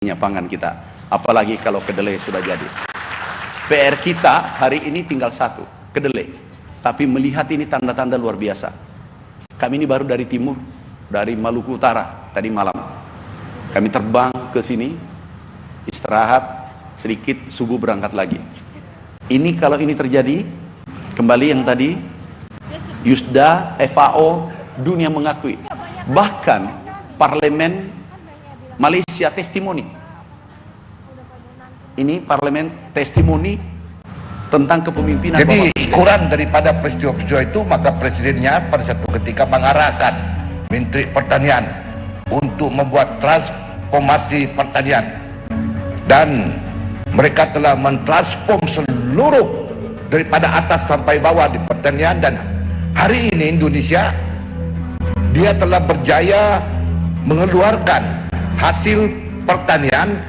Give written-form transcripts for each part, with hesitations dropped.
pangan kita, apalagi kalau kedelai sudah jadi. PR kita hari ini tinggal satu, kedelai. Tapi melihat ini tanda-tanda luar biasa. Kami ini baru dari timur, dari Maluku Utara tadi malam. Kami terbang ke sini, istirahat sedikit, subuh berangkat lagi. Ini kalau ini terjadi, kembali yang tadi, Yusda, FAO, dunia mengakui. Bahkan parlemen Malaysia testimoni. Ini parlemen testimoni tentang kepemimpinan. Jadi kurang daripada peristiwa-peristiwa itu, maka presidennya pada satu ketika mengarahkan Menteri Pertanian untuk membuat transformasi pertanian, dan mereka telah mentransform seluruh daripada atas sampai bawah di pertanian. Dan hari ini Indonesia, dia telah berjaya mengeluarkan hasil pertanian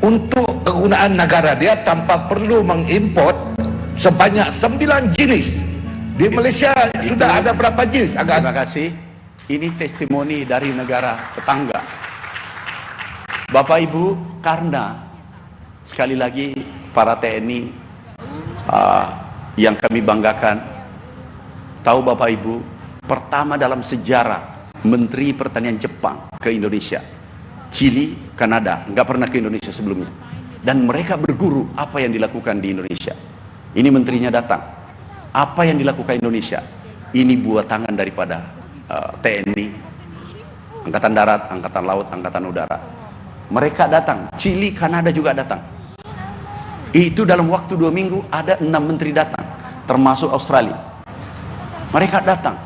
untuk kegunaan negara dia tanpa perlu mengimport sebanyak 9 jenis. Di Malaysia sudah ada berapa jenis? Terima kasih. Ini testimoni dari negara tetangga. Bapak Ibu, karena sekali lagi para TNI yang kami banggakan, tahu Bapak Ibu, pertama dalam sejarah Menteri Pertanian Jepang ke Indonesia, Chili, Kanada, nggak pernah ke Indonesia sebelumnya, dan mereka berguru apa yang dilakukan di Indonesia. Ini menterinya datang, apa yang dilakukan Indonesia, ini buah tangan daripada TNI, Angkatan Darat, Angkatan Laut, Angkatan Udara. Mereka datang, Chili, Kanada juga datang. Itu dalam waktu 2 minggu ada 6 menteri datang, termasuk Australia. Mereka datang,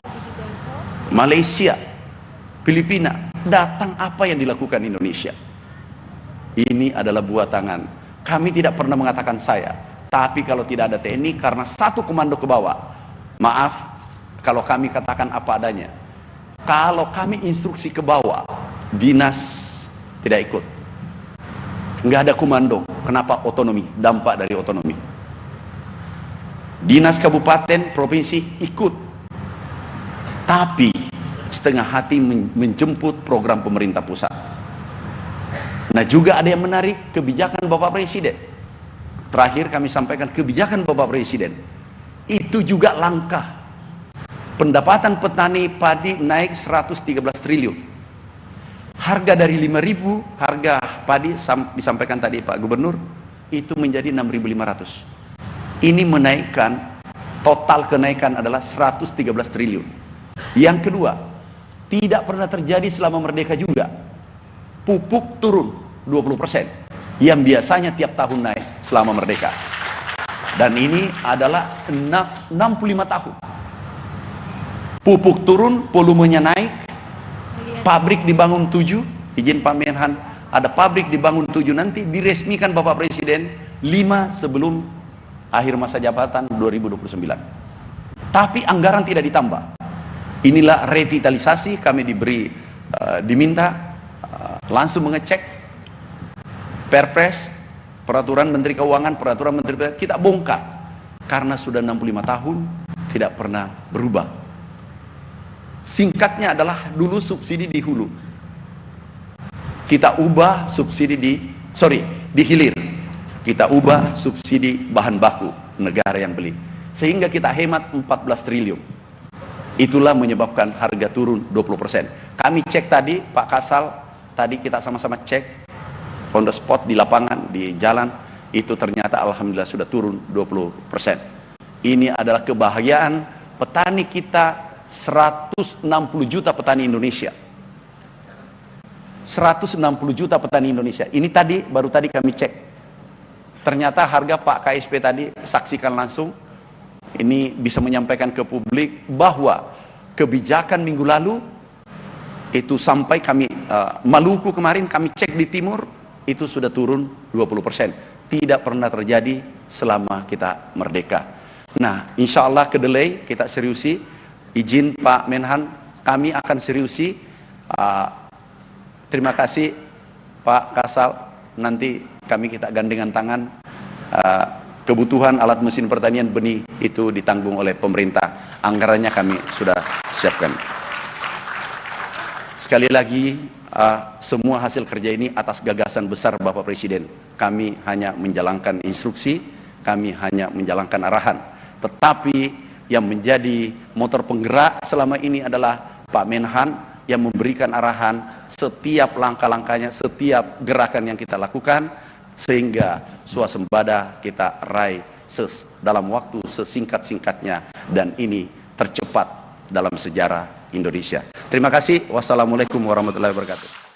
Malaysia, Filipina, datang. Apa yang dilakukan Indonesia? Ini adalah buah tangan. Kami tidak pernah mengatakan saya, tapi kalau tidak ada TNI, karena satu komando ke bawah, maaf kalau kami katakan apa adanya. Kalau kami instruksi ke bawah, dinas tidak ikut, nggak ada komando. Kenapa? Otonomi, dampak dari otonomi. Dinas kabupaten, provinsi ikut, tapi setengah hati menjemput program pemerintah pusat. Nah, juga ada yang menarik kebijakan Bapak Presiden. Terakhir kami sampaikan kebijakan Bapak Presiden itu juga langkah. Pendapatan petani padi naik 113 triliun. Harga dari 5.000 harga padi disampaikan tadi Pak Gubernur itu menjadi 6.500. Ini menaikkan, total kenaikan adalah 113 triliun. Yang kedua, tidak pernah terjadi selama merdeka juga. Pupuk turun 20%, yang biasanya tiap tahun naik selama merdeka. Dan ini adalah 65 tahun. Pupuk turun, volumenya naik, pabrik dibangun 7, izin Pak Menhan, ada pabrik dibangun 7, nanti diresmikan Bapak Presiden 5 sebelum akhir masa jabatan 2029. Tapi anggaran tidak ditambah. Inilah revitalisasi. Kami diminta langsung mengecek Perpres, peraturan Menteri Keuangan, peraturan Menteri, kita bongkar karena sudah 65 tahun tidak pernah berubah. Singkatnya adalah dulu subsidi di hulu, kita ubah subsidi di hilir, kita ubah subsidi bahan baku negara yang beli, sehingga kita hemat 14 triliun. Itulah menyebabkan harga turun 20%. Kami cek tadi Pak Kasal, tadi kita sama-sama cek on the spot di lapangan, di jalan, itu ternyata alhamdulillah sudah turun 20%. Ini adalah kebahagiaan petani kita. 160 juta petani Indonesia, 160 juta petani Indonesia. Ini tadi, baru tadi kami cek, ternyata harga Pak KSP tadi, saksikan langsung. Ini bisa menyampaikan ke publik bahwa kebijakan minggu lalu itu sampai kami Maluku kemarin kami cek di timur itu sudah turun 20%. Tidak pernah terjadi selama kita merdeka. Nah, insya Allah kedelai kita seriusi. Izin Pak Menhan, kami akan seriusi. Terima kasih Pak Kasal. Nanti kita gandengan tangan. Kebutuhan alat mesin pertanian benih itu ditanggung oleh pemerintah. Anggarannya kami sudah siapkan. sekali lagi, semua hasil kerja ini atas gagasan besar Bapak Presiden. Kami hanya menjalankan instruksi, kami hanya menjalankan arahan. Tetapi yang menjadi motor penggerak selama ini adalah Pak Menhan yang memberikan arahan setiap langkah-langkahnya, setiap gerakan yang kita lakukan, sehingga swasembada kita raih dalam waktu sesingkat-singkatnya, dan ini tercepat dalam sejarah Indonesia. Terima kasih. Wassalamualaikum warahmatullahi wabarakatuh.